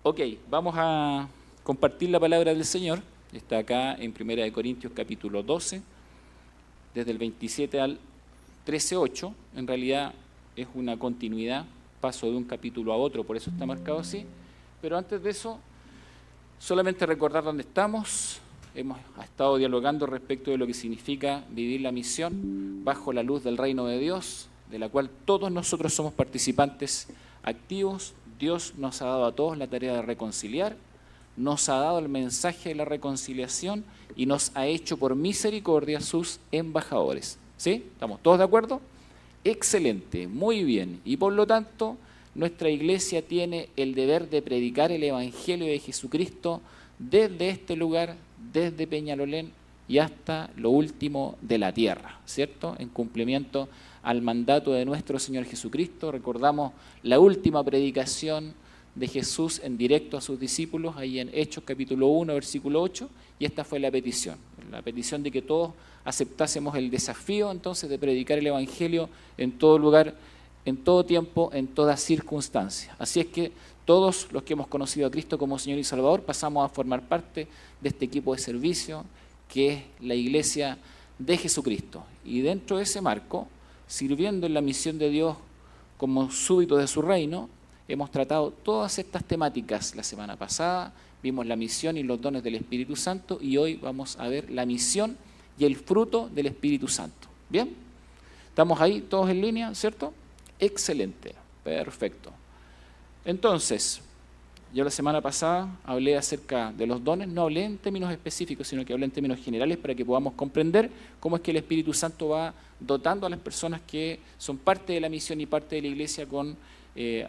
Ok, vamos a compartir la palabra del Señor. Está acá en 1 Corintios capítulo 12, desde el 27 al 13:8. En realidad es una continuidad, paso de un capítulo a otro, por eso está marcado así. Pero antes de eso, solamente recordar dónde estamos. Hemos estado dialogando respecto de lo que significa vivir la misión bajo la luz del reino de Dios, de la cual todos nosotros somos participantes activos. Dios nos ha dado a todos la tarea de reconciliar, nos ha dado el mensaje de la reconciliación y nos ha hecho por misericordia sus embajadores. ¿Sí? ¿Estamos todos de acuerdo? Excelente, muy bien. Y por lo tanto, nuestra iglesia tiene el deber de predicar el Evangelio de Jesucristo desde este lugar, desde Peñalolén y hasta lo último de la tierra, ¿cierto? En cumplimiento al mandato de nuestro Señor Jesucristo. Recordamos la última predicación de Jesús en directo a sus discípulos, ahí en Hechos capítulo 1, versículo 8, y esta fue la petición de que todos aceptásemos el desafío entonces de predicar el Evangelio en todo lugar, en todo tiempo, en toda circunstancia. Así es que todos los que hemos conocido a Cristo como Señor y Salvador pasamos a formar parte de este equipo de servicio que es la iglesia de Jesucristo. Y dentro de ese marco, sirviendo en la misión de Dios como súbditos de su reino, hemos tratado todas estas temáticas. La semana pasada vimos la misión y los dones del Espíritu Santo y hoy vamos a ver la misión y el fruto del Espíritu Santo. ¿Bien? ¿Estamos ahí todos en línea, cierto? Excelente, perfecto. Entonces, yo la semana pasada hablé acerca de los dones, no hablé en términos específicos, sino que hablé en términos generales para que podamos comprender cómo es que el Espíritu Santo va dotando a las personas que son parte de la misión y parte de la iglesia con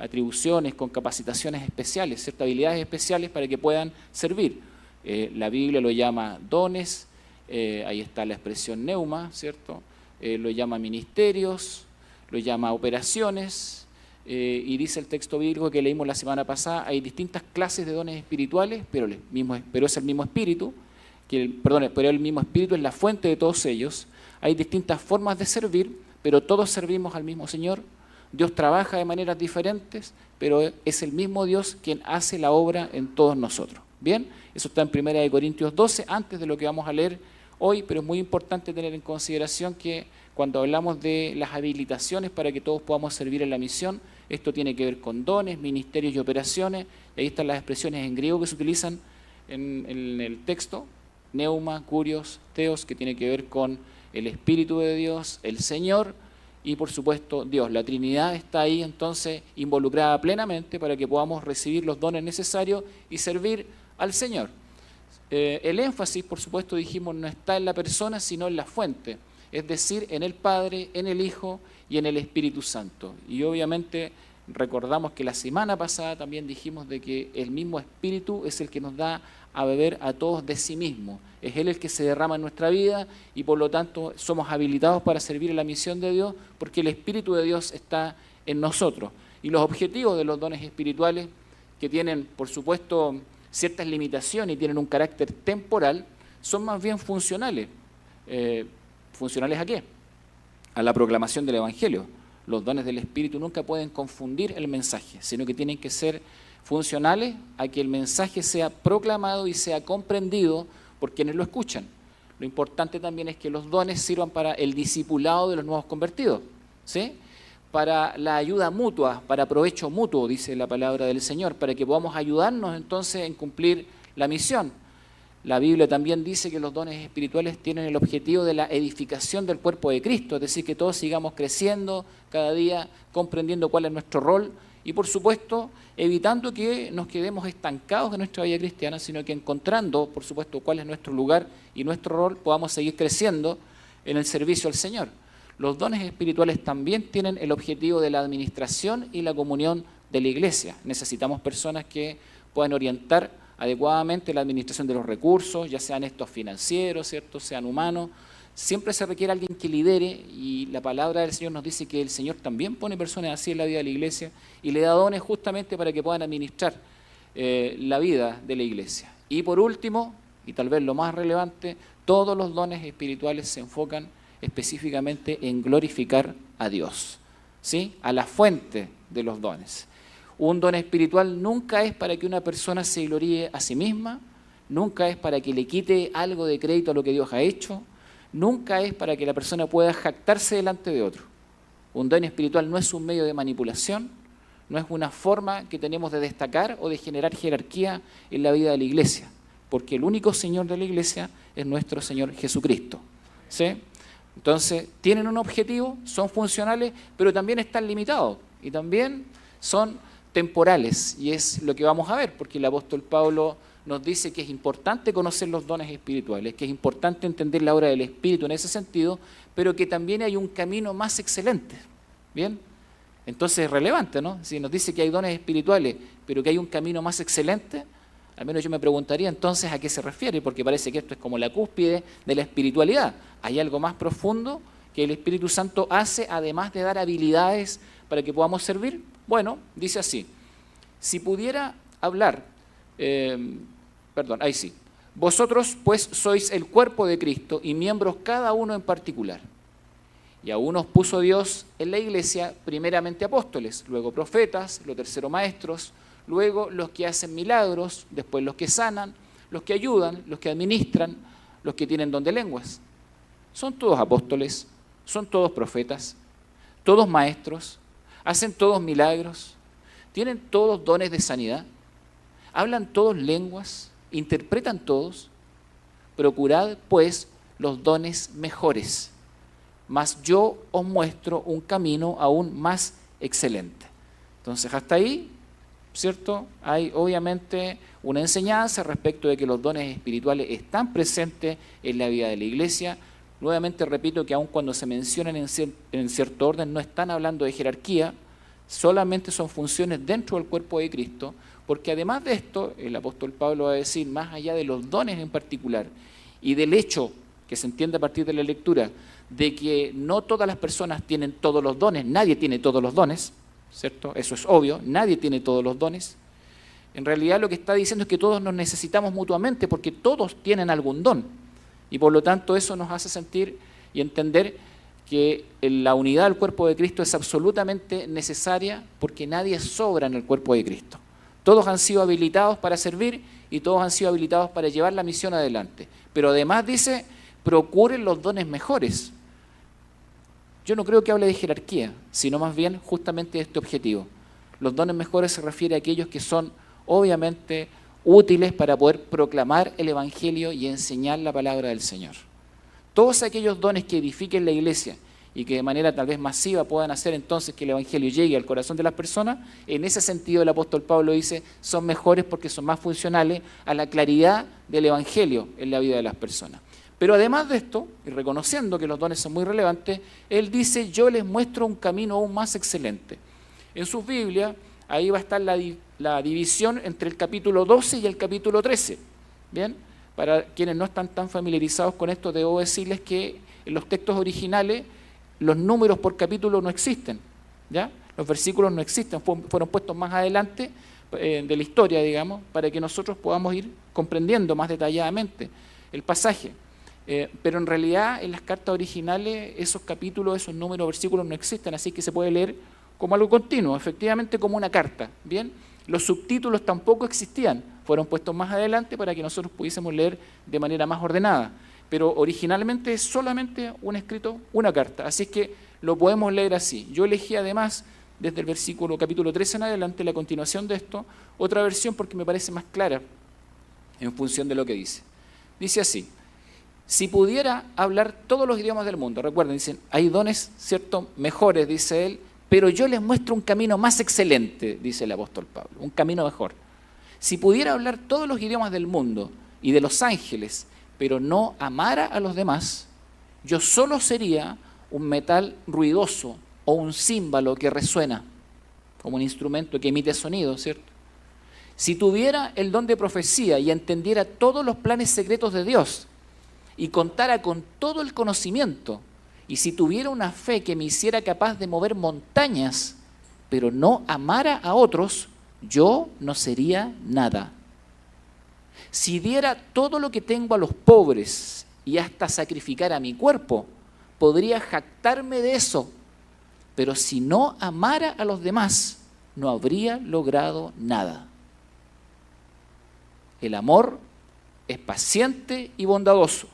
atribuciones, con capacitaciones especiales, ciertas habilidades especiales para que puedan servir. La Biblia lo llama dones, ahí está la expresión neuma, ¿cierto? Lo llama ministerios, lo llama operaciones, y dice el texto bíblico que leímos la semana pasada, hay distintas clases de dones espirituales, pero es el mismo Espíritu, pero el mismo Espíritu es la fuente de todos ellos. Hay distintas formas de servir, pero todos servimos al mismo Señor. Dios trabaja de maneras diferentes, pero es el mismo Dios quien hace la obra en todos nosotros. Bien, eso está en 1 Corintios 12, antes de lo que vamos a leer hoy, pero es muy importante tener en consideración que cuando hablamos de las habilitaciones para que todos podamos servir en la misión, esto tiene que ver con dones, ministerios y operaciones. Y ahí están las expresiones en griego que se utilizan en el texto: neuma, kurios, theos, que tiene que ver con el Espíritu de Dios, el Señor y por supuesto Dios. La Trinidad está ahí entonces involucrada plenamente para que podamos recibir los dones necesarios y servir al Señor. El énfasis, por supuesto, dijimos, no está en la persona, sino en la fuente, es decir, en el Padre, en el Hijo y en el Espíritu Santo. Y obviamente recordamos que la semana pasada también dijimos de que el mismo Espíritu es el que nos da a beber a todos de sí mismo. Es Él el que se derrama en nuestra vida y por lo tanto somos habilitados para servir en la misión de Dios porque el Espíritu de Dios está en nosotros. Y los objetivos de los dones espirituales, que tienen, por supuesto, ciertas limitaciones y tienen un carácter temporal, son más bien funcionales. ¿Funcionales a qué? A la proclamación del Evangelio. Los dones del Espíritu nunca pueden confundir el mensaje, sino que tienen que ser funcionales a que el mensaje sea proclamado y sea comprendido por quienes lo escuchan. Lo importante también es que los dones sirvan para el discipulado de los nuevos convertidos, ¿sí? Para la ayuda mutua, para provecho mutuo, dice la palabra del Señor, para que podamos ayudarnos entonces en cumplir la misión. La Biblia también dice que los dones espirituales tienen el objetivo de la edificación del cuerpo de Cristo, es decir, que todos sigamos creciendo cada día, comprendiendo cuál es nuestro rol y, por supuesto, evitando que nos quedemos estancados en nuestra vida cristiana, sino que encontrando, por supuesto, cuál es nuestro lugar y nuestro rol, podamos seguir creciendo en el servicio al Señor. Los dones espirituales también tienen el objetivo de la administración y la comunión de la iglesia. Necesitamos personas que puedan orientar adecuadamente la administración de los recursos, ya sean estos financieros, ¿cierto?, sean humanos. Siempre se requiere alguien que lidere y la palabra del Señor nos dice que el Señor también pone personas así en la vida de la iglesia y le da dones justamente para que puedan administrar la vida de la iglesia. Y por último, y tal vez lo más relevante, todos los dones espirituales se enfocan específicamente en glorificar a Dios, ¿sí?, a la fuente de los dones. Un don espiritual nunca es para que una persona se gloríe a sí misma, nunca es para que le quite algo de crédito a lo que Dios ha hecho, nunca es para que la persona pueda jactarse delante de otro. Un don espiritual no es un medio de manipulación, no es una forma que tenemos de destacar o de generar jerarquía en la vida de la iglesia, porque el único Señor de la iglesia es nuestro Señor Jesucristo. ¿Sí? Entonces, tienen un objetivo, son funcionales, pero también están limitados y también son temporales, y es lo que vamos a ver, porque el apóstol Pablo nos dice que es importante conocer los dones espirituales, que es importante entender la obra del Espíritu en ese sentido, pero que también hay un camino más excelente. ¿Bien? Entonces es relevante, ¿no? Si nos dice que hay dones espirituales, pero que hay un camino más excelente, al menos yo me preguntaría entonces a qué se refiere, porque parece que esto es como la cúspide de la espiritualidad. Hay algo más profundo que el Espíritu Santo hace, además de dar habilidades para que podamos servir. Bueno, dice así: si pudiera hablar, ahí sí. Vosotros pues sois el cuerpo de Cristo y miembros cada uno en particular. Y a unos puso Dios en la iglesia primeramente apóstoles, luego profetas, lo tercero maestros, luego los que hacen milagros, después los que sanan, los que ayudan, los que administran, los que tienen don de lenguas. Son todos apóstoles, son todos profetas, todos maestros, hacen todos milagros, tienen todos dones de sanidad, hablan todos lenguas, interpretan todos. Procurad, pues, los dones mejores, mas yo os muestro un camino aún más excelente. Entonces, hasta ahí, ¿cierto? Hay obviamente una enseñanza respecto de que los dones espirituales están presentes en la vida de la iglesia. Nuevamente repito que aun cuando se mencionan en cierto orden, no están hablando de jerarquía, solamente son funciones dentro del cuerpo de Cristo, porque además de esto, el apóstol Pablo va a decir, más allá de los dones en particular y del hecho que se entiende a partir de la lectura, de que no todas las personas tienen todos los dones, nadie tiene todos los dones, ¿cierto? Eso es obvio, nadie tiene todos los dones. En realidad lo que está diciendo es que todos nos necesitamos mutuamente porque todos tienen algún don. Y por lo tanto eso nos hace sentir y entender que la unidad del cuerpo de Cristo es absolutamente necesaria porque nadie sobra en el cuerpo de Cristo. Todos han sido habilitados para servir y todos han sido habilitados para llevar la misión adelante. Pero además dice, procuren los dones mejores. Yo no creo que hable de jerarquía, sino más bien justamente de este objetivo. Los dones mejores se refiere a aquellos que son obviamente útiles para poder proclamar el Evangelio y enseñar la palabra del Señor. Todos aquellos dones que edifiquen la iglesia y que de manera tal vez masiva puedan hacer entonces que el Evangelio llegue al corazón de las personas, en ese sentido el apóstol Pablo dice, son mejores porque son más funcionales a la claridad del Evangelio en la vida de las personas. Pero además de esto, y reconociendo que los dones son muy relevantes, él dice, yo les muestro un camino aún más excelente. En sus Biblias, ahí va a estar la división entre el capítulo 12 y el capítulo 13. ¿Bien? Para quienes no están tan familiarizados con esto, debo decirles que en los textos originales los números por capítulo no existen, ¿ya? Los versículos no existen, fueron puestos más adelante de la historia, digamos, para que nosotros podamos ir comprendiendo más detalladamente el pasaje. Pero en realidad en las cartas originales esos capítulos, esos números, versículos no existen, así que se puede leer como algo continuo, efectivamente como una carta. ¿Bien? Los subtítulos tampoco existían, fueron puestos más adelante para que nosotros pudiésemos leer de manera más ordenada, pero originalmente es solamente un escrito, una carta, así que lo podemos leer así. Yo elegí además desde el versículo capítulo 13 en adelante, la continuación de esto, otra versión porque me parece más clara en función de lo que dice. Dice así: si pudiera hablar todos los idiomas del mundo, recuerden, dicen, hay dones, ¿cierto?, mejores, dice él, pero yo les muestro un camino más excelente, dice el apóstol Pablo, un camino mejor. Si pudiera hablar todos los idiomas del mundo y de los ángeles, pero no amara a los demás, yo solo sería un metal ruidoso o un címbalo que resuena, como un instrumento que emite sonido, ¿cierto? Si tuviera el don de profecía y entendiera todos los planes secretos de Dios y contara con todo el conocimiento, y si tuviera una fe que me hiciera capaz de mover montañas, pero no amara a otros, yo no sería nada. Si diera todo lo que tengo a los pobres y hasta sacrificara mi cuerpo, podría jactarme de eso. Pero si no amara a los demás, no habría logrado nada. El amor es paciente y bondadoso.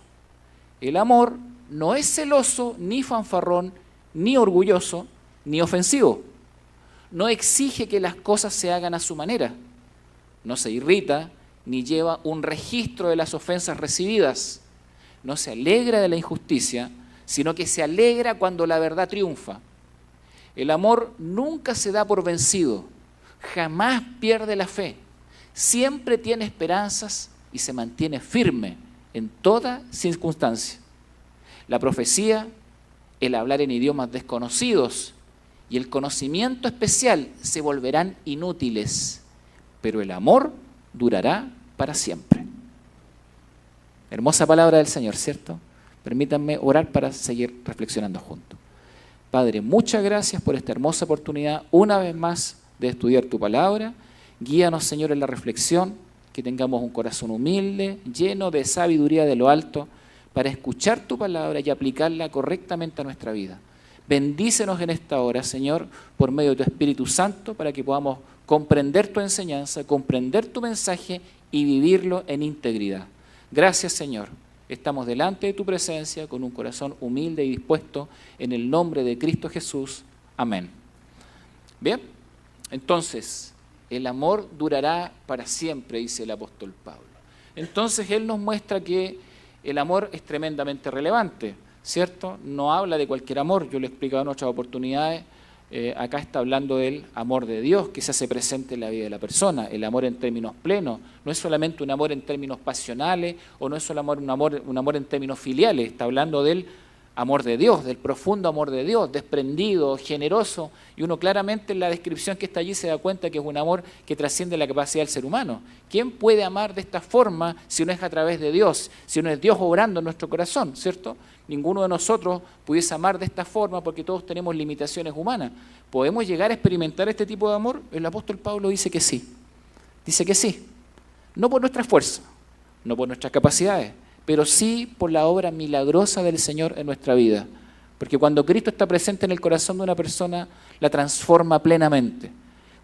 El amor no es celoso, ni fanfarrón, ni orgulloso, ni ofensivo. No exige que las cosas se hagan a su manera. No se irrita, ni lleva un registro de las ofensas recibidas. No se alegra de la injusticia, sino que se alegra cuando la verdad triunfa. El amor nunca se da por vencido, jamás pierde la fe, siempre tiene esperanzas y se mantiene firme en toda circunstancia. La profecía, el hablar en idiomas desconocidos y el conocimiento especial se volverán inútiles, pero el amor durará para siempre. Hermosa palabra del Señor, ¿cierto? Permítanme orar para seguir reflexionando juntos. Padre, muchas gracias por esta hermosa oportunidad, una vez más, de estudiar tu palabra. Guíanos, Señor, en la reflexión, que tengamos un corazón humilde, lleno de sabiduría de lo alto, para escuchar tu palabra y aplicarla correctamente a nuestra vida. Bendícenos en esta hora, Señor, por medio de tu Espíritu Santo, para que podamos comprender tu enseñanza, comprender tu mensaje y vivirlo en integridad. Gracias, Señor. Estamos delante de tu presencia con un corazón humilde y dispuesto en el nombre de Cristo Jesús. Amén. Bien, entonces, el amor durará para siempre, dice el apóstol Pablo. Entonces, él nos muestra que el amor es tremendamente relevante, ¿cierto? No habla de cualquier amor, yo lo he explicado en otras oportunidades. Acá está hablando del amor de Dios que se hace presente en la vida de la persona, el amor en términos plenos. No es solamente un amor en términos pasionales o no es solo un amor en términos filiales, está hablando del amor de Dios, del profundo amor de Dios, desprendido, generoso, y uno claramente en la descripción que está allí se da cuenta que es un amor que trasciende la capacidad del ser humano. ¿Quién puede amar de esta forma si no es a través de Dios, si no es Dios obrando en nuestro corazón, ¿cierto? Ninguno de nosotros pudiese amar de esta forma porque todos tenemos limitaciones humanas. ¿Podemos llegar a experimentar este tipo de amor? El apóstol Pablo dice que sí. Dice que sí. No por nuestra fuerza, no por nuestras capacidades, pero sí por la obra milagrosa del Señor en nuestra vida. Porque cuando Cristo está presente en el corazón de una persona, la transforma plenamente.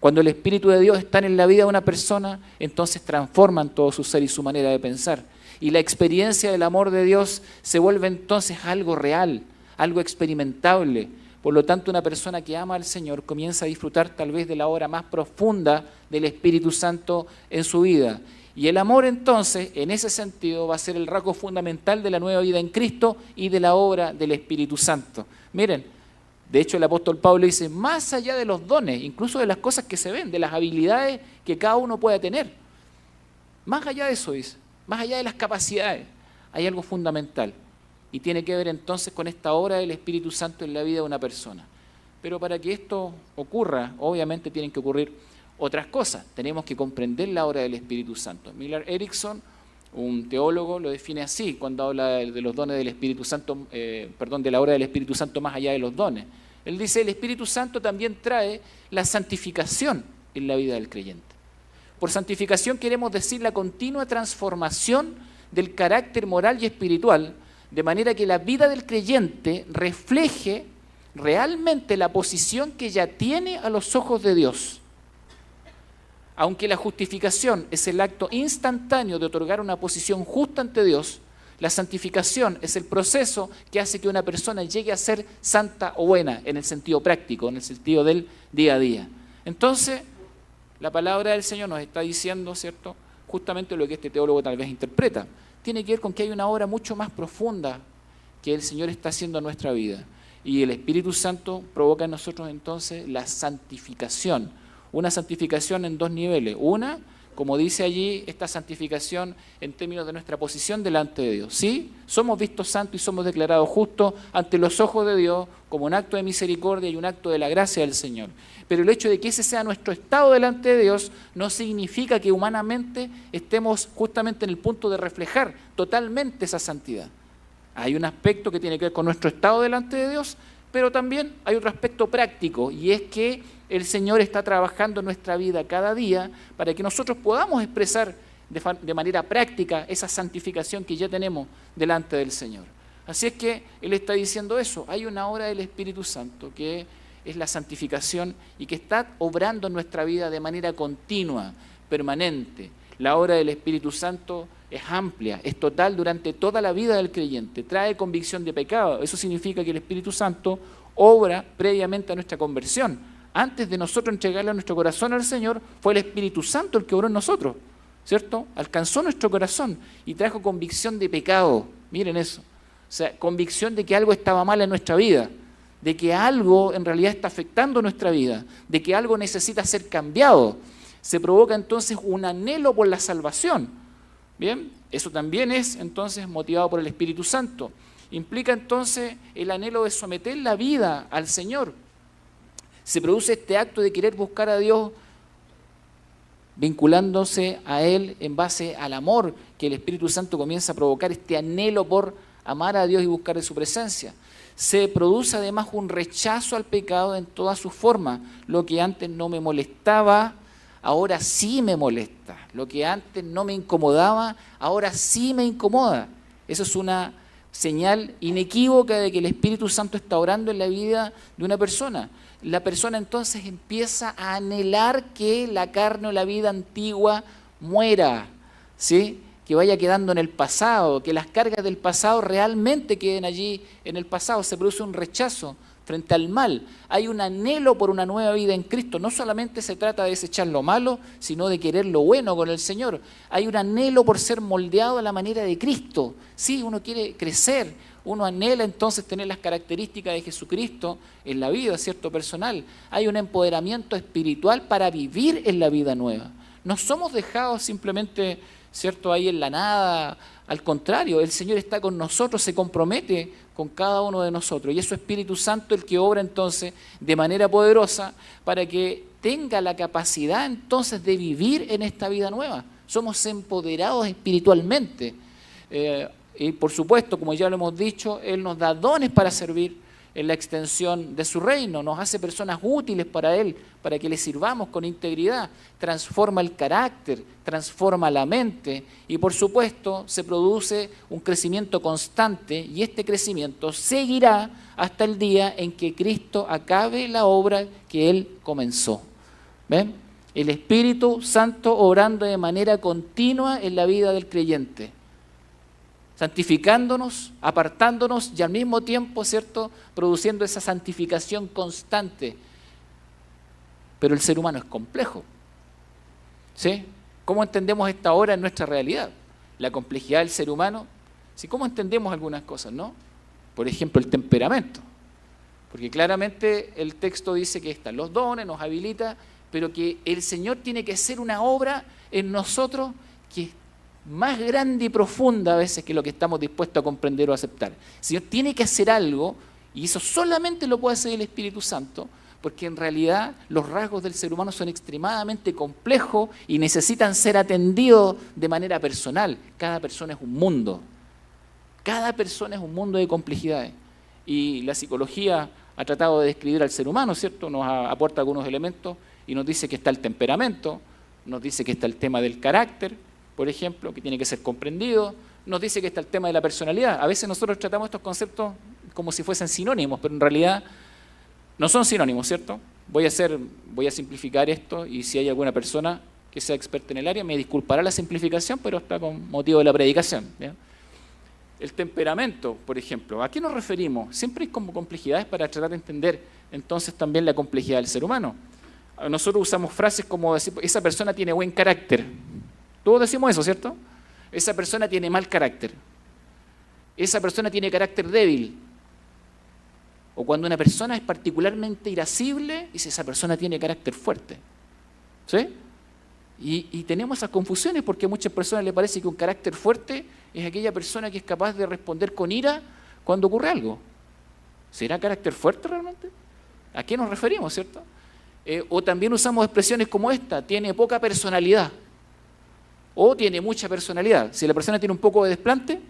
Cuando el Espíritu de Dios está en la vida de una persona, entonces transforman todo su ser y su manera de pensar. Y la experiencia del amor de Dios se vuelve entonces algo real, algo experimentable. Por lo tanto, una persona que ama al Señor comienza a disfrutar tal vez de la obra más profunda del Espíritu Santo en su vida. Y el amor entonces, en ese sentido, va a ser el rasgo fundamental de la nueva vida en Cristo y de la obra del Espíritu Santo. Miren, de hecho el apóstol Pablo dice, más allá de los dones, incluso de las cosas que se ven, de las habilidades que cada uno pueda tener, más allá de eso dice, más allá de las capacidades, hay algo fundamental y tiene que ver entonces con esta obra del Espíritu Santo en la vida de una persona. Pero para que esto ocurra, obviamente tienen que ocurrir otras cosas. Tenemos que comprender la obra del Espíritu Santo. Millar Erickson, un teólogo, lo define así cuando habla de los dones del Espíritu Santo, de la obra del Espíritu Santo más allá de los dones. Él dice, el Espíritu Santo también trae la santificación en la vida del creyente. Por santificación queremos decir la continua transformación del carácter moral y espiritual, de manera que la vida del creyente refleje realmente la posición que ya tiene a los ojos de Dios. Aunque la justificación es el acto instantáneo de otorgar una posición justa ante Dios, la santificación es el proceso que hace que una persona llegue a ser santa o buena en el sentido práctico, en el sentido del día a día. Entonces, la palabra del Señor nos está diciendo, ¿cierto?, justamente lo que este teólogo tal vez interpreta. Tiene que ver con que hay una obra mucho más profunda que el Señor está haciendo en nuestra vida. Y el Espíritu Santo provoca en nosotros entonces la santificación. Una santificación en dos niveles. Una, como dice allí, esta santificación en términos de nuestra posición delante de Dios. Sí, somos vistos santos y somos declarados justos ante los ojos de Dios como un acto de misericordia y un acto de la gracia del Señor. Pero el hecho de que ese sea nuestro estado delante de Dios no significa que humanamente estemos justamente en el punto de reflejar totalmente esa santidad. Hay un aspecto que tiene que ver con nuestro estado delante de Dios, pero también hay otro aspecto práctico, y es que el Señor está trabajando en nuestra vida cada día para que nosotros podamos expresar de manera práctica esa santificación que ya tenemos delante del Señor. Así es que Él está diciendo eso. Hay una obra del Espíritu Santo que es la santificación y que está obrando en nuestra vida de manera continua, permanente. La obra del Espíritu Santo es amplia, es total durante toda la vida del creyente, trae convicción de pecado. Eso significa que el Espíritu Santo obra previamente a nuestra conversión. Antes de nosotros entregarle nuestro corazón al Señor, fue el Espíritu Santo el que obró en nosotros, ¿cierto? Alcanzó nuestro corazón y trajo convicción de pecado. Miren eso. O sea, convicción de que algo estaba mal en nuestra vida, de que algo en realidad está afectando nuestra vida, de que algo necesita ser cambiado. Se provoca entonces un anhelo por la salvación. Bien, eso también es entonces motivado por el Espíritu Santo. Implica entonces el anhelo de someter la vida al Señor. Se produce este acto de querer buscar a Dios vinculándose a Él en base al amor que el Espíritu Santo comienza a provocar, este anhelo por amar a Dios y buscar de su presencia. Se produce además un rechazo al pecado en todas sus formas. Lo que antes no me molestaba, ahora sí me molesta. Lo que antes no me incomodaba, ahora sí me incomoda. Eso es una señal inequívoca de que el Espíritu Santo está obrando en la vida de una persona. La persona entonces empieza a anhelar que la carne o la vida antigua muera, ¿sí? Que vaya quedando en el pasado, que las cargas del pasado realmente queden allí en el pasado. Se produce un rechazo frente al mal. Hay un anhelo por una nueva vida en Cristo. No solamente se trata de desechar lo malo, sino de querer lo bueno con el Señor. Hay un anhelo por ser moldeado a la manera de Cristo. Sí, uno quiere crecer, uno anhela entonces tener las características de Jesucristo en la vida, ¿cierto? Personal. Hay un empoderamiento espiritual para vivir en la vida nueva. No somos dejados simplemente, ¿cierto?, ahí en la nada. Al contrario, el Señor está con nosotros, se compromete con cada uno de nosotros. Y es su Espíritu Santo el que obra entonces de manera poderosa para que tenga la capacidad entonces de vivir en esta vida nueva. Somos empoderados espiritualmente. Y por supuesto, como ya lo hemos dicho, Él nos da dones para servir en la extensión de su reino, nos hace personas útiles para Él, para que le sirvamos con integridad, transforma el carácter, transforma la mente y por supuesto se produce un crecimiento constante y este crecimiento seguirá hasta el día en que Cristo acabe la obra que Él comenzó. ¿Ven? El Espíritu Santo obrando de manera continua en la vida del creyente, santificándonos, apartándonos y al mismo tiempo, ¿cierto?, produciendo esa santificación constante. Pero el ser humano es complejo, ¿sí? ¿Cómo entendemos esta obra en nuestra realidad? La complejidad del ser humano, ¿sí? ¿Cómo entendemos algunas cosas, no? Por ejemplo, el temperamento. Porque claramente el texto dice que están los dones, nos habilita, pero que el Señor tiene que hacer una obra en nosotros que es más grande y profunda a veces que lo que estamos dispuestos a comprender o aceptar. El Señor tiene que hacer algo, y eso solamente lo puede hacer el Espíritu Santo, porque en realidad los rasgos del ser humano son extremadamente complejos y necesitan ser atendidos de manera personal. Cada persona es un mundo. Cada persona es un mundo de complejidades. Y la psicología ha tratado de describir al ser humano, ¿cierto? Nos aporta algunos elementos y nos dice que está el temperamento, nos dice que está el tema del carácter, por ejemplo, que tiene que ser comprendido, nos dice que está el tema de la personalidad. A veces nosotros tratamos estos conceptos como si fuesen sinónimos, pero en realidad no son sinónimos, ¿cierto? Voy a simplificar esto y si hay alguna persona que sea experta en el área, me disculpará la simplificación, pero está con motivo de la predicación, ¿bien? El temperamento, por ejemplo, ¿a qué nos referimos? Siempre hay como complejidades para tratar de entender entonces también la complejidad del ser humano. Nosotros usamos frases como decir, esa persona tiene buen carácter. Todos decimos eso, ¿cierto? Esa persona tiene mal carácter. Esa persona tiene carácter débil. O cuando una persona es particularmente irascible, dice, esa persona tiene carácter fuerte. ¿Sí? Y tenemos esas confusiones porque a muchas personas les parece que un carácter fuerte es aquella persona que es capaz de responder con ira cuando ocurre algo. ¿Será carácter fuerte realmente? ¿A qué nos referimos, cierto? O también usamos expresiones como esta, tiene poca personalidad. O tiene mucha personalidad. Si la persona tiene un poco de desplante,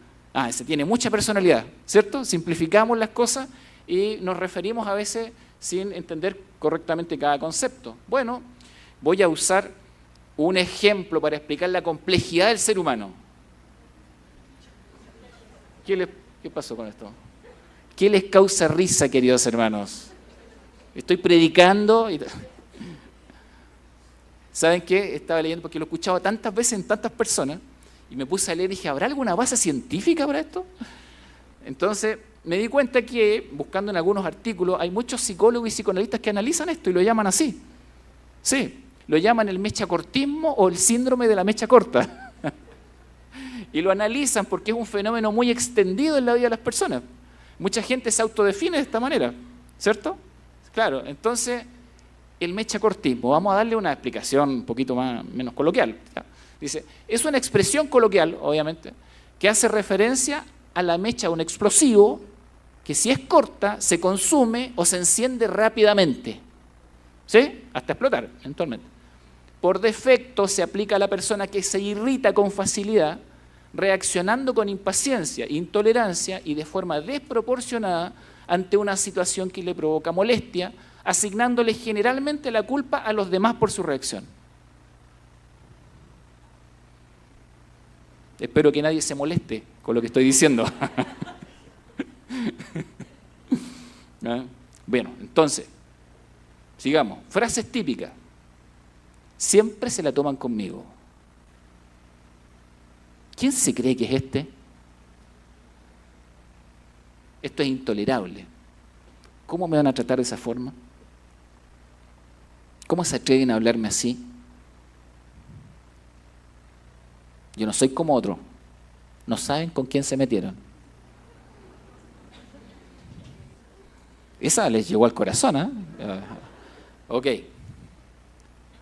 ese tiene mucha personalidad, ¿cierto? Simplificamos las cosas y nos referimos a veces sin entender correctamente cada concepto. Bueno, voy a usar un ejemplo para explicar la complejidad del ser humano. ¿Qué pasó con esto? ¿Qué les causa risa, queridos hermanos? Estoy predicando. ¿Saben qué? Estaba leyendo porque lo he escuchado tantas veces en tantas personas y me puse a leer y dije, ¿habrá alguna base científica para esto? Entonces me di cuenta que, buscando en algunos artículos, hay muchos psicólogos y psicoanalistas que analizan esto y lo llaman así. Sí, lo llaman el mechacortismo o el síndrome de la mecha corta. Y lo analizan porque es un fenómeno muy extendido en la vida de las personas. Mucha gente se autodefine de esta manera, ¿cierto? Claro, entonces, el mechacortismo, vamos a darle una explicación un poquito menos coloquial. Dice, es una expresión coloquial, obviamente, que hace referencia a la mecha de un explosivo que si es corta, se consume o se enciende rápidamente. ¿Sí? Hasta explotar, eventualmente. Por defecto se aplica a la persona que se irrita con facilidad, reaccionando con impaciencia, intolerancia y de forma desproporcionada ante una situación que le provoca molestia, asignándole generalmente la culpa a los demás por su reacción. Espero que nadie se moleste con lo que estoy diciendo. Bueno, entonces, sigamos. Frases típicas. Siempre se la toman conmigo. ¿Quién se cree que es este? Esto es intolerable. ¿Cómo me van a tratar de esa forma? ¿Cómo se atreven a hablarme así? Yo no soy como otro. No saben con quién se metieron. Esa les llegó al corazón, ¿eh? Ok.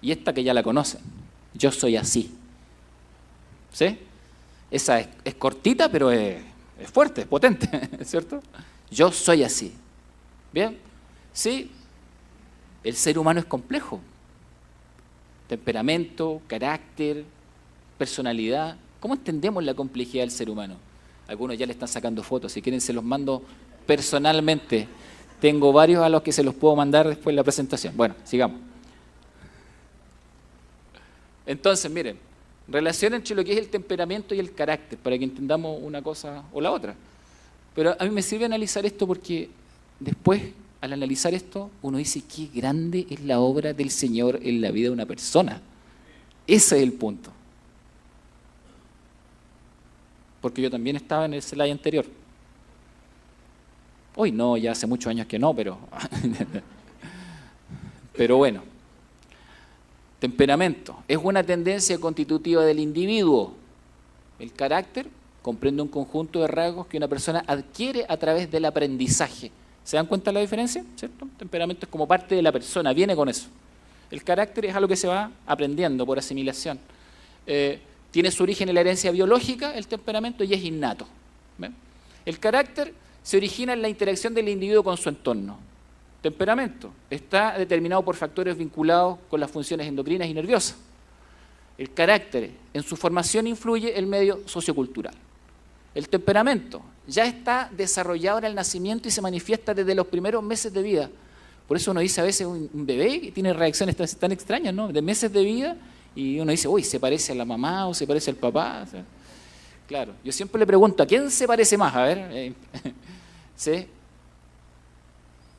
Y esta que ya la conocen. Yo soy así. ¿Sí? Esa es cortita, pero es fuerte, es potente, ¿cierto? Yo soy así. ¿Bien? Sí. El ser humano es complejo. Temperamento, carácter, personalidad. ¿Cómo entendemos la complejidad del ser humano? Algunos ya le están sacando fotos. Si quieren se los mando personalmente. Tengo varios a los que se los puedo mandar después de la presentación. Bueno, sigamos. Entonces, miren, relación entre lo que es el temperamento y el carácter, para que entendamos una cosa o la otra. Pero a mí me sirve analizar esto porque después, al analizar esto, uno dice, qué grande es la obra del Señor en la vida de una persona. Ese es el punto. Porque yo también estaba en el slide anterior. Hoy no, ya hace muchos años que no, pero bueno. Temperamento es una tendencia constitutiva del individuo. El carácter comprende un conjunto de rasgos que una persona adquiere a través del aprendizaje. ¿Se dan cuenta de la diferencia? ¿Cierto? Temperamento es como parte de la persona, viene con eso. El carácter es algo que se va aprendiendo por asimilación. Tiene su origen en la herencia biológica, el temperamento, y es innato. ¿Ven? El carácter se origina en la interacción del individuo con su entorno. Temperamento está determinado por factores vinculados con las funciones endocrinas y nerviosas. El carácter, en su formación influye el medio sociocultural. El temperamento ya está desarrollado en el nacimiento y se manifiesta desde los primeros meses de vida. Por eso uno dice a veces un bebé que tiene reacciones tan extrañas, ¿no? De meses de vida, y uno dice, uy, se parece a la mamá o se parece al papá. O sea, claro, yo siempre le pregunto, ¿a quién se parece más? A ver, ¿sí?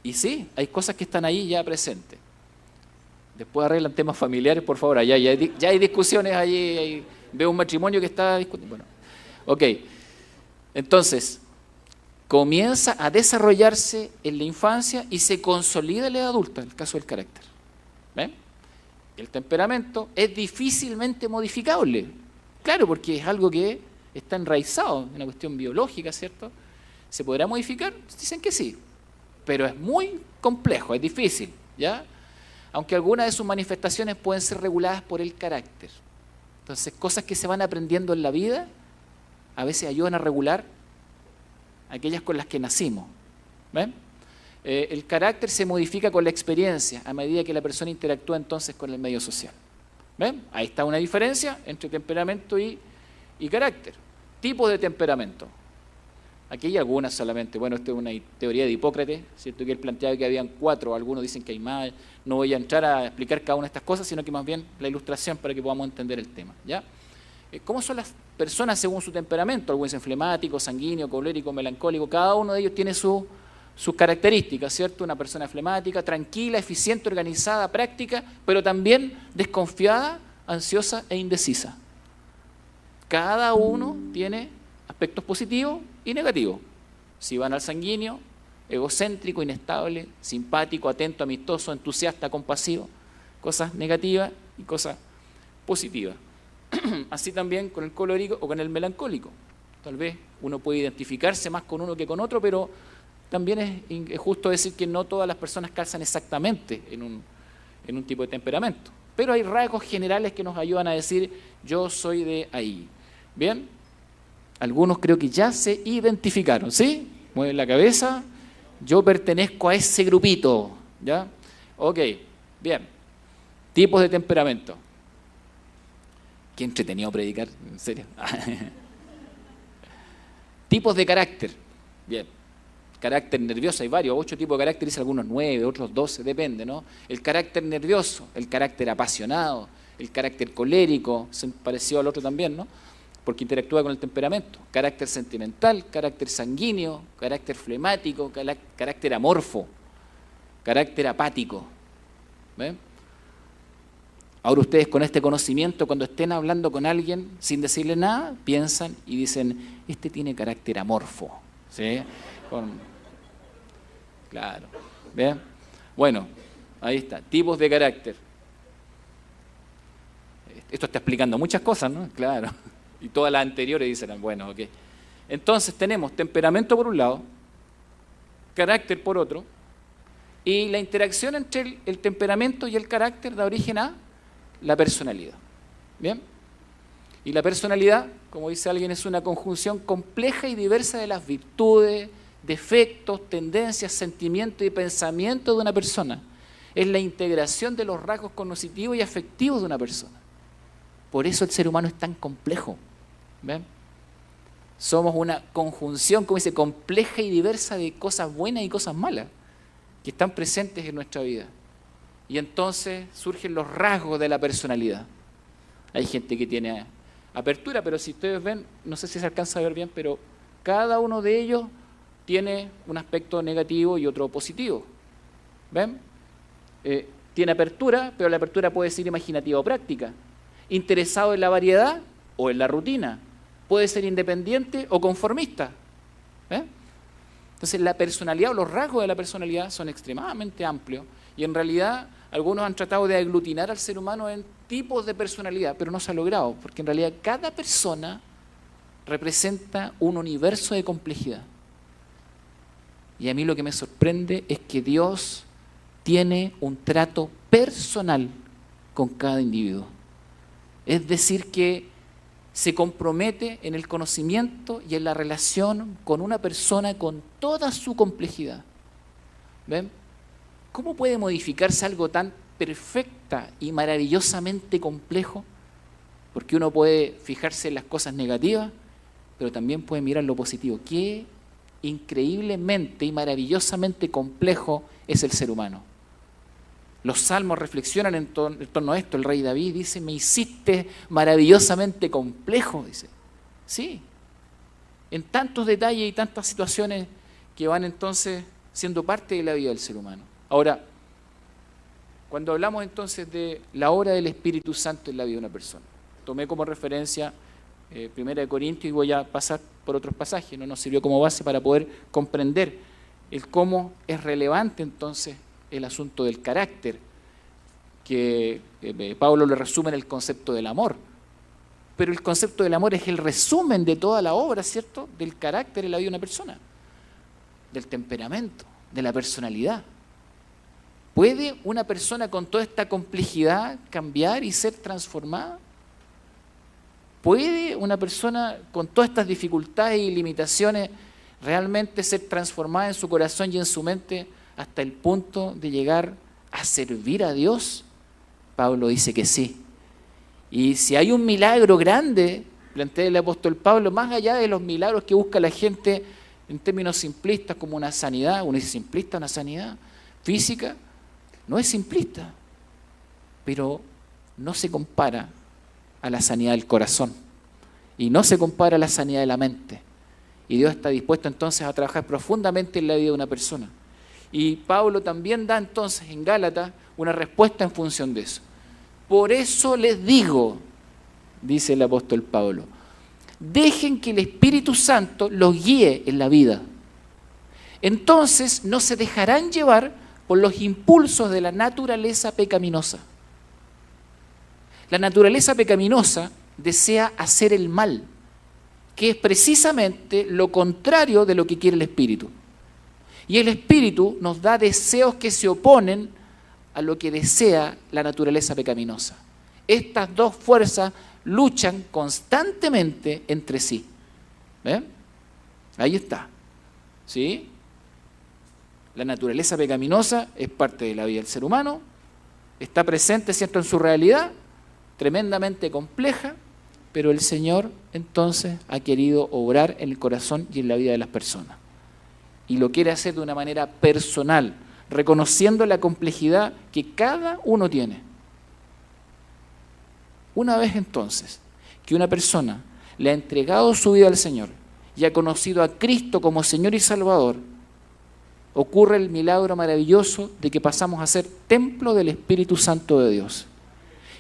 Y sí, hay cosas que están ahí ya presentes. Después arreglan temas familiares, por favor. Ya hay discusiones allí. Veo un matrimonio que está discutiendo. Bueno, ok. Entonces, comienza a desarrollarse en la infancia y se consolida en la edad adulta, en el caso del carácter. ¿Ven? El temperamento es difícilmente modificable. Claro, porque es algo que está enraizado, una cuestión biológica, ¿cierto? ¿Se podrá modificar? Dicen que sí. Pero es muy complejo, es difícil, ¿ya? Aunque algunas de sus manifestaciones pueden ser reguladas por el carácter. Entonces, cosas que se van aprendiendo en la vida, a veces ayudan a regular aquellas con las que nacimos. ¿Ven? El carácter se modifica con la experiencia, a medida que la persona interactúa entonces con el medio social. ¿Ven? Ahí está una diferencia entre temperamento y carácter. Tipos de temperamento. Aquí hay algunas solamente. Bueno, esto es una teoría de Hipócrates, ¿cierto? Que él planteaba que habían 4, algunos dicen que hay más. No voy a entrar a explicar cada una de estas cosas, sino que más bien la ilustración para que podamos entender el tema, ¿ya? ¿Cómo son las personas según su temperamento? Algunos dicen flemático, sanguíneo, colérico, melancólico. Cada uno de ellos tiene su sus características, ¿cierto? Una persona flemática, tranquila, eficiente, organizada, práctica, pero también desconfiada, ansiosa e indecisa. Cada uno tiene aspectos positivos y negativos. Si van al sanguíneo, egocéntrico, inestable, simpático, atento, amistoso, entusiasta, compasivo, cosas negativas y cosas positivas. Así también con el colérico o con el melancólico. Tal vez uno puede identificarse más con uno que con otro, pero también es justo decir que no todas las personas calzan exactamente en un tipo de temperamento. Pero hay rasgos generales que nos ayudan a decir, yo soy de ahí. ¿Bien? Algunos creo que ya se identificaron, ¿sí? Mueven la cabeza, yo pertenezco a ese grupito, ¿ya? Ok, bien. Tipos de temperamento. Qué entretenido predicar, en serio. Tipos de carácter. Bien. Carácter nervioso, hay varios, 8 tipos de carácter, dice algunos 9, otros 12, depende, ¿no? El carácter nervioso, el carácter apasionado, el carácter colérico, parecido al otro también, ¿no? Porque interactúa con el temperamento. Carácter sentimental, carácter sanguíneo, carácter flemático, carácter amorfo, carácter apático. ¿Ven? Ahora ustedes con este conocimiento, cuando estén hablando con alguien sin decirle nada, piensan y dicen, este tiene carácter amorfo. ¿Sí? Claro. ¿Ven? Bueno, ahí está. Tipos de carácter. Esto está explicando muchas cosas, ¿no? Claro. Y todas las anteriores dicen, bueno, ok. Entonces tenemos temperamento por un lado, carácter por otro, y la interacción entre el temperamento y el carácter da origen a la personalidad. ¿Bien? Y la personalidad, como dice alguien, es una conjunción compleja y diversa de las virtudes, defectos, tendencias, sentimientos y pensamientos de una persona. Es la integración de los rasgos cognitivos y afectivos de una persona. Por eso el ser humano es tan complejo. ¿Ven? Somos una conjunción, como dice, compleja y diversa de cosas buenas y cosas malas que están presentes en nuestra vida. Y entonces surgen los rasgos de la personalidad. Hay gente que tiene apertura, pero si ustedes ven, no sé si se alcanza a ver bien, pero cada uno de ellos tiene un aspecto negativo y otro positivo. ¿Ven? Tiene apertura, pero la apertura puede ser imaginativa o práctica. Interesado en la variedad o en la rutina. Puede ser independiente o conformista. Entonces la personalidad o los rasgos de la personalidad son extremadamente amplios y en realidad algunos han tratado de aglutinar al ser humano en tipos de personalidad, pero no se ha logrado, porque en realidad cada persona representa un universo de complejidad. Y a mí lo que me sorprende es que Dios tiene un trato personal con cada individuo. Es decir, que se compromete en el conocimiento y en la relación con una persona con toda su complejidad. ¿Ven? ¿Cómo puede modificarse algo tan perfecta y maravillosamente complejo? Porque uno puede fijarse en las cosas negativas, pero también puede mirar lo positivo. Qué increíblemente y maravillosamente complejo es el ser humano. Los salmos reflexionan en torno a esto. El rey David dice, me hiciste maravillosamente complejo, dice. Sí, en tantos detalles y tantas situaciones que van entonces siendo parte de la vida del ser humano. Ahora, cuando hablamos entonces de la obra del Espíritu Santo en la vida de una persona, tomé como referencia 1 Corintios y voy a pasar por otros pasajes, no nos sirvió como base para poder comprender el cómo es relevante entonces el asunto del carácter, que Pablo lo resume en el concepto del amor. Pero el concepto del amor es el resumen de toda la obra, ¿cierto?, del carácter en la vida de una persona, del temperamento, de la personalidad. ¿Puede una persona con toda esta complejidad cambiar y ser transformada? ¿Puede una persona con todas estas dificultades y limitaciones realmente ser transformada en su corazón y en su mente hasta el punto de llegar a servir a Dios? Pablo dice que sí. Y si hay un milagro grande, plantea el apóstol Pablo, más allá de los milagros que busca la gente en términos simplistas como una sanidad, uno dice simplista, una sanidad física, no es simplista, pero no se compara a la sanidad del corazón y no se compara a la sanidad de la mente Y Dios está dispuesto entonces a trabajar profundamente en la vida de una persona. Y Pablo también da entonces en Gálatas una respuesta en función de eso. Por eso les digo, dice el apóstol Pablo, dejen que el Espíritu Santo los guíe en la vida. Entonces no se dejarán llevar por los impulsos de la naturaleza pecaminosa. La naturaleza pecaminosa desea hacer el mal, que es precisamente lo contrario de lo que quiere el Espíritu. Y el Espíritu nos da deseos que se oponen a lo que desea la naturaleza pecaminosa. Estas dos fuerzas luchan constantemente entre sí. ¿Ven? Ahí está. ¿Sí? La naturaleza pecaminosa es parte de la vida del ser humano, está presente, ¿cierto?, en su realidad, tremendamente compleja, pero el Señor entonces ha querido obrar en el corazón y en la vida de las personas. Y lo quiere hacer de una manera personal, reconociendo la complejidad que cada uno tiene. Una vez entonces que una persona le ha entregado su vida al Señor y ha conocido a Cristo como Señor y Salvador, ocurre el milagro maravilloso de que pasamos a ser templo del Espíritu Santo de Dios.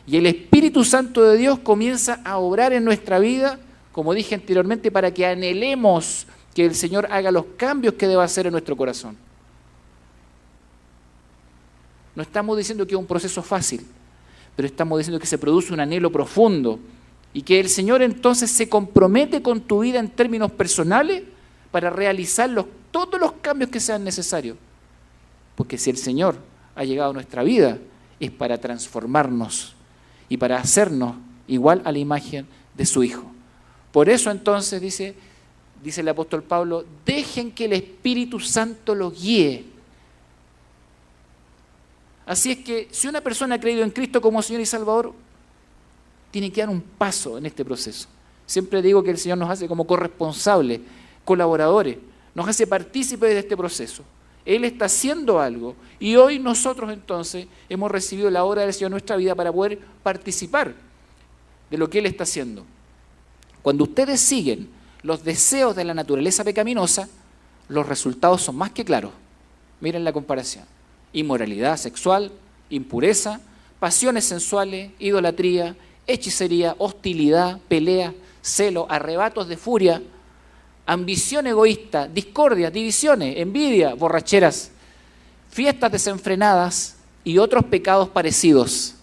Y el Espíritu Santo de Dios comienza a obrar en nuestra vida, como dije anteriormente, para que anhelemos que el Señor haga los cambios que deba hacer en nuestro corazón. No estamos diciendo que es un proceso fácil, pero estamos diciendo que se produce un anhelo profundo y que el Señor entonces se compromete con tu vida en términos personales para realizar todos los cambios que sean necesarios. Porque si el Señor ha llegado a nuestra vida, es para transformarnos y para hacernos igual a la imagen de su Hijo. Por eso entonces dice el apóstol Pablo, dejen que el Espíritu Santo los guíe. Así es que si una persona ha creído en Cristo como Señor y Salvador, tiene que dar un paso en este proceso. Siempre digo que el Señor nos hace como corresponsables, colaboradores, nos hace partícipes de este proceso. Él está haciendo algo y hoy nosotros entonces hemos recibido la obra del Señor en nuestra vida para poder participar de lo que Él está haciendo. Cuando ustedes siguen los deseos de la naturaleza pecaminosa, los resultados son más que claros. Miren la comparación. Inmoralidad sexual, impureza, pasiones sensuales, idolatría, hechicería, hostilidad, pelea, celo, arrebatos de furia, ambición egoísta, discordia, divisiones, envidia, borracheras, fiestas desenfrenadas y otros pecados parecidos.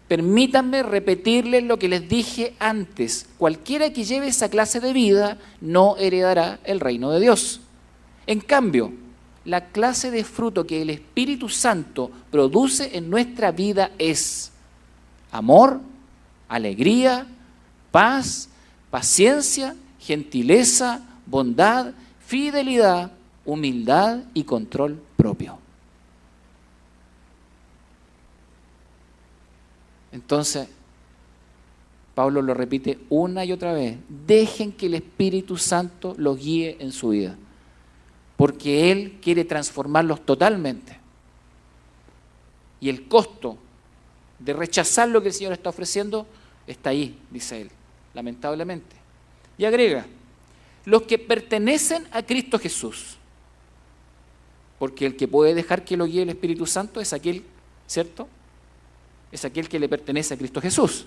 Permítanme repetirles lo que les dije antes. Cualquiera que lleve esa clase de vida no heredará el reino de Dios. En cambio, la clase de fruto que el Espíritu Santo produce en nuestra vida es amor, alegría, paz, paciencia, gentileza, bondad, fidelidad, humildad y control propio. Entonces, Pablo lo repite una y otra vez, dejen que el Espíritu Santo los guíe en su vida, porque Él quiere transformarlos totalmente. Y el costo de rechazar lo que el Señor está ofreciendo está ahí, dice Él, lamentablemente. Y agrega, los que pertenecen a Cristo Jesús, porque el que puede dejar que lo guíe el Espíritu Santo es aquel, ¿cierto? Es aquel que le pertenece a Cristo Jesús.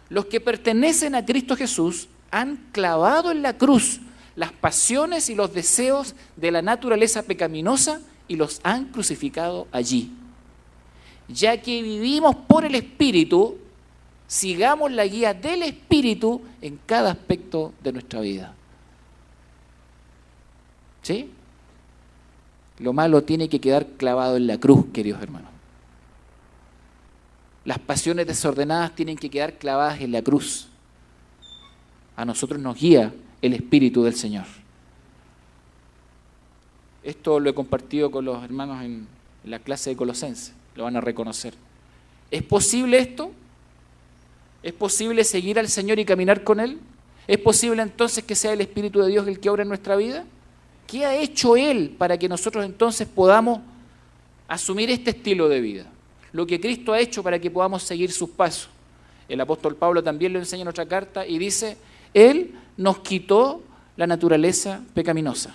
Los que pertenecen a Cristo Jesús han clavado en la cruz las pasiones y los deseos de la naturaleza pecaminosa y los han crucificado allí. Ya que vivimos por el Espíritu, sigamos la guía del Espíritu en cada aspecto de nuestra vida. ¿Sí? Lo malo tiene que quedar clavado en la cruz, queridos hermanos. Las pasiones desordenadas tienen que quedar clavadas en la cruz. A nosotros nos guía el Espíritu del Señor. Esto lo he compartido con los hermanos en la clase de Colosenses, lo van a reconocer. ¿Es posible esto? ¿Es posible seguir al Señor y caminar con Él? ¿Es posible entonces que sea el Espíritu de Dios el que obra en nuestra vida? ¿Qué ha hecho Él para que nosotros entonces podamos asumir este estilo de vida? Lo que Cristo ha hecho para que podamos seguir sus pasos. El apóstol Pablo también lo enseña en otra carta y dice, Él nos quitó la naturaleza pecaminosa.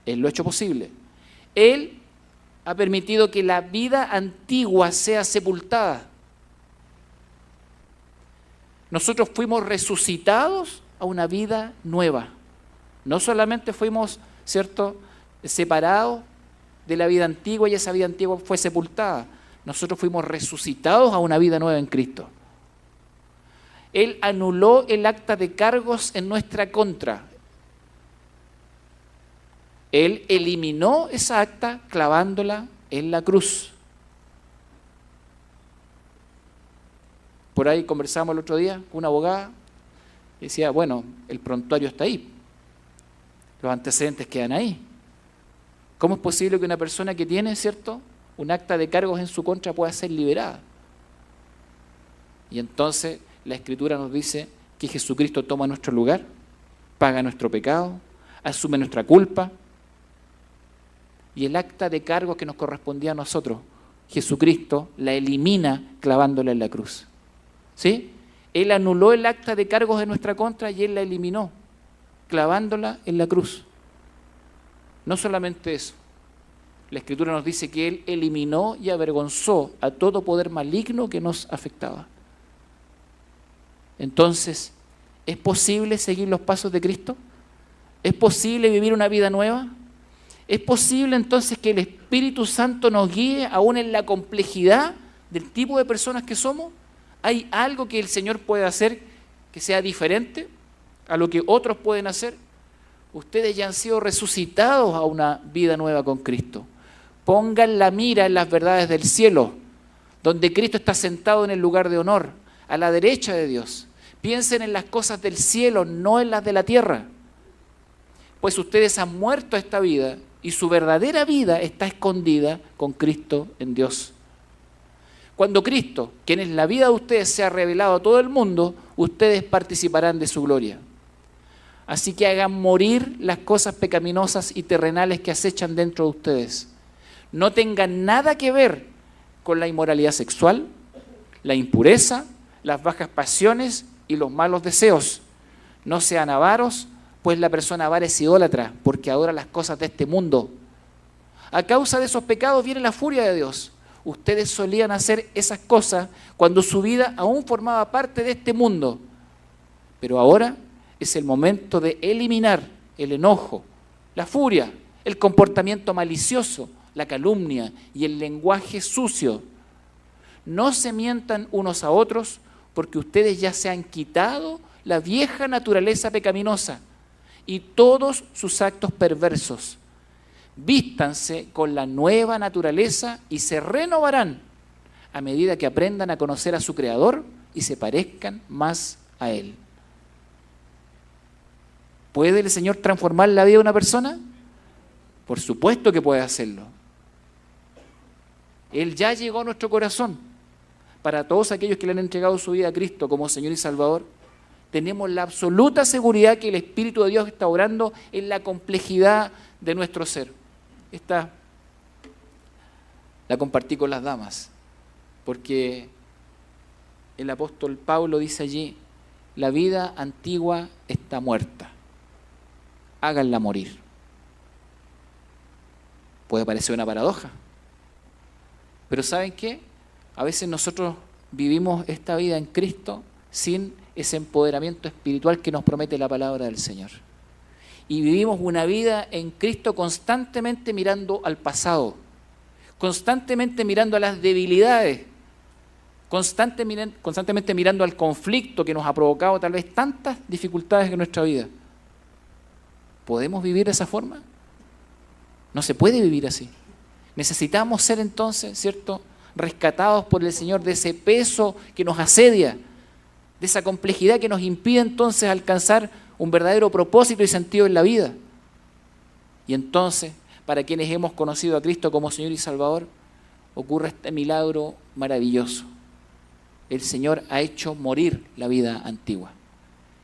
Él lo ha hecho posible. Él ha permitido que la vida antigua sea sepultada. Nosotros fuimos resucitados a una vida nueva. No solamente fuimos, ¿cierto?, separados de la vida antigua y esa vida antigua fue sepultada. Nosotros fuimos resucitados a una vida nueva en Cristo. Él anuló el acta de cargos en nuestra contra. Él eliminó esa acta clavándola en la cruz. Por ahí conversamos el otro día con una abogada y decía, bueno, el prontuario está ahí, los antecedentes quedan ahí. ¿Cómo es posible que una persona que tiene, ¿cierto?, un acta de cargos en su contra pueda ser liberada? Y entonces la Escritura nos dice que Jesucristo toma nuestro lugar, paga nuestro pecado, asume nuestra culpa, y el acta de cargos que nos correspondía a nosotros, Jesucristo la elimina clavándola en la cruz. ¿Sí? Él anuló el acta de cargos en nuestra contra y Él la eliminó, clavándola en la cruz. No solamente eso, la Escritura nos dice que Él eliminó y avergonzó a todo poder maligno que nos afectaba. Entonces, ¿es posible seguir los pasos de Cristo? ¿Es posible vivir una vida nueva? ¿Es posible entonces que el Espíritu Santo nos guíe aún en la complejidad del tipo de personas que somos? ¿Hay algo que el Señor puede hacer que sea diferente a lo que otros pueden hacer? Ustedes ya han sido resucitados a una vida nueva con Cristo. Pongan la mira en las verdades del cielo, donde Cristo está sentado en el lugar de honor, a la derecha de Dios. Piensen en las cosas del cielo, no en las de la tierra. Pues ustedes han muerto a esta vida y su verdadera vida está escondida con Cristo en Dios. Cuando Cristo, quien es la vida de ustedes, sea revelado a todo el mundo, ustedes participarán de su gloria. Así que hagan morir las cosas pecaminosas y terrenales que acechan dentro de ustedes. No tengan nada que ver con la inmoralidad sexual, la impureza, las bajas pasiones y los malos deseos. No sean avaros, pues la persona avara es idólatra, porque adora las cosas de este mundo. A causa de esos pecados viene la furia de Dios. Ustedes solían hacer esas cosas cuando su vida aún formaba parte de este mundo. Pero ahora es el momento de eliminar el enojo, la furia, el comportamiento malicioso, la calumnia y el lenguaje sucio. No se mientan unos a otros, porque ustedes ya se han quitado la vieja naturaleza pecaminosa y todos sus actos perversos. Vístanse con la nueva naturaleza y se renovarán a medida que aprendan a conocer a su Creador y se parezcan más a Él. ¿Puede el Señor transformar la vida de una persona? Por supuesto que puede hacerlo. Él ya llegó a nuestro corazón. Para todos aquellos que le han entregado su vida a Cristo como Señor y Salvador, tenemos la absoluta seguridad que el Espíritu de Dios está obrando en la complejidad de nuestro ser. Esta la compartí con las damas, porque el apóstol Pablo dice allí, la vida antigua está muerta, háganla morir. Puede parecer una paradoja, pero ¿saben qué? A veces nosotros vivimos esta vida en Cristo sin ese empoderamiento espiritual que nos promete la palabra del Señor. Y vivimos una vida en Cristo constantemente mirando al pasado, constantemente mirando a las debilidades, constantemente mirando al conflicto que nos ha provocado tal vez tantas dificultades en nuestra vida. ¿Podemos vivir de esa forma? No se puede vivir así. Necesitamos ser entonces, ¿cierto?, rescatados por el Señor de ese peso que nos asedia, de esa complejidad que nos impide entonces alcanzar un verdadero propósito y sentido en la vida. Y entonces, para quienes hemos conocido a Cristo como Señor y Salvador, ocurre este milagro maravilloso. El Señor ha hecho morir la vida antigua.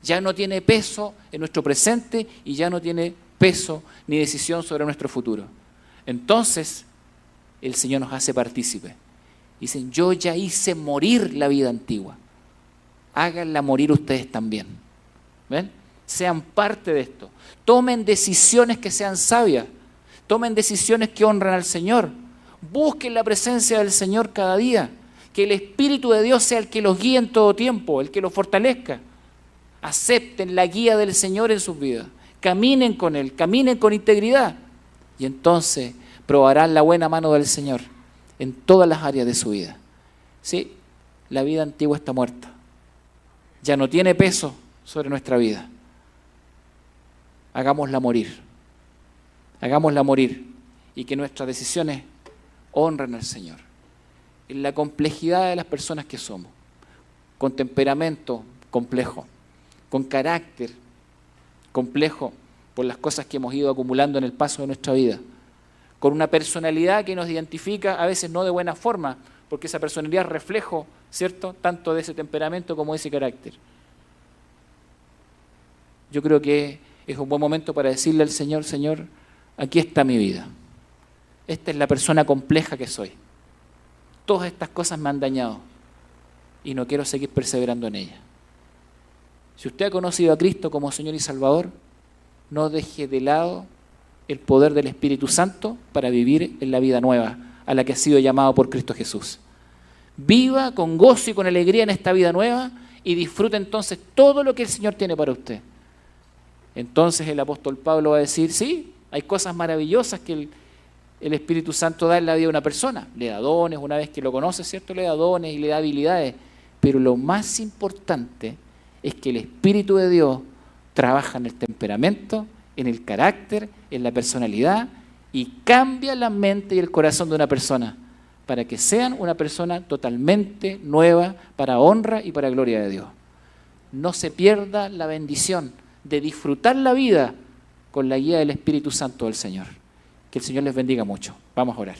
Ya no tiene peso en nuestro presente y ya no tiene peso ni decisión sobre nuestro futuro. Entonces, el Señor nos hace partícipe. Dicen, yo ya hice morir la vida antigua. Háganla morir ustedes también. ¿Ven? Sean parte de esto. Tomen decisiones que sean sabias. Tomen decisiones que honran al Señor. Busquen la presencia del Señor cada día. Que el Espíritu de Dios sea el que los guíe en todo tiempo, el que los fortalezca. Acepten la guía del Señor en sus vidas. Caminen con Él, caminen con integridad. Y entonces probarán la buena mano del Señor en todas las áreas de su vida. Sí, la vida antigua está muerta. Ya no tiene peso sobre nuestra vida. Hagámosla morir. Hagámosla morir. Y que nuestras decisiones honren al Señor. En la complejidad de las personas que somos. Con temperamento complejo. Con carácter complejo por las cosas que hemos ido acumulando en el paso de nuestra vida. Con una personalidad que nos identifica a veces no de buena forma, porque esa personalidad es reflejo, ¿cierto?, tanto de ese temperamento como de ese carácter. Yo creo que es un buen momento para decirle al Señor, Señor, aquí está mi vida. Esta es la persona compleja que soy. Todas estas cosas me han dañado y no quiero seguir perseverando en ellas. Si usted ha conocido a Cristo como Señor y Salvador, no deje de lado el poder del Espíritu Santo para vivir en la vida nueva a la que ha sido llamado por Cristo Jesús. Viva con gozo y con alegría en esta vida nueva y disfrute entonces todo lo que el Señor tiene para usted. Entonces el apóstol Pablo va a decir, sí, hay cosas maravillosas que el Espíritu Santo da en la vida de una persona. Le da dones, una vez que lo conoce, ¿cierto? Le da dones y le da habilidades. Pero lo más importante es que el Espíritu de Dios trabaja en el temperamento, en el carácter, en la personalidad y cambia la mente y el corazón de una persona para que sean una persona totalmente nueva para honra y para gloria de Dios. No se pierda la bendición de disfrutar la vida con la guía del Espíritu Santo del Señor. Que el Señor les bendiga mucho. Vamos a orar.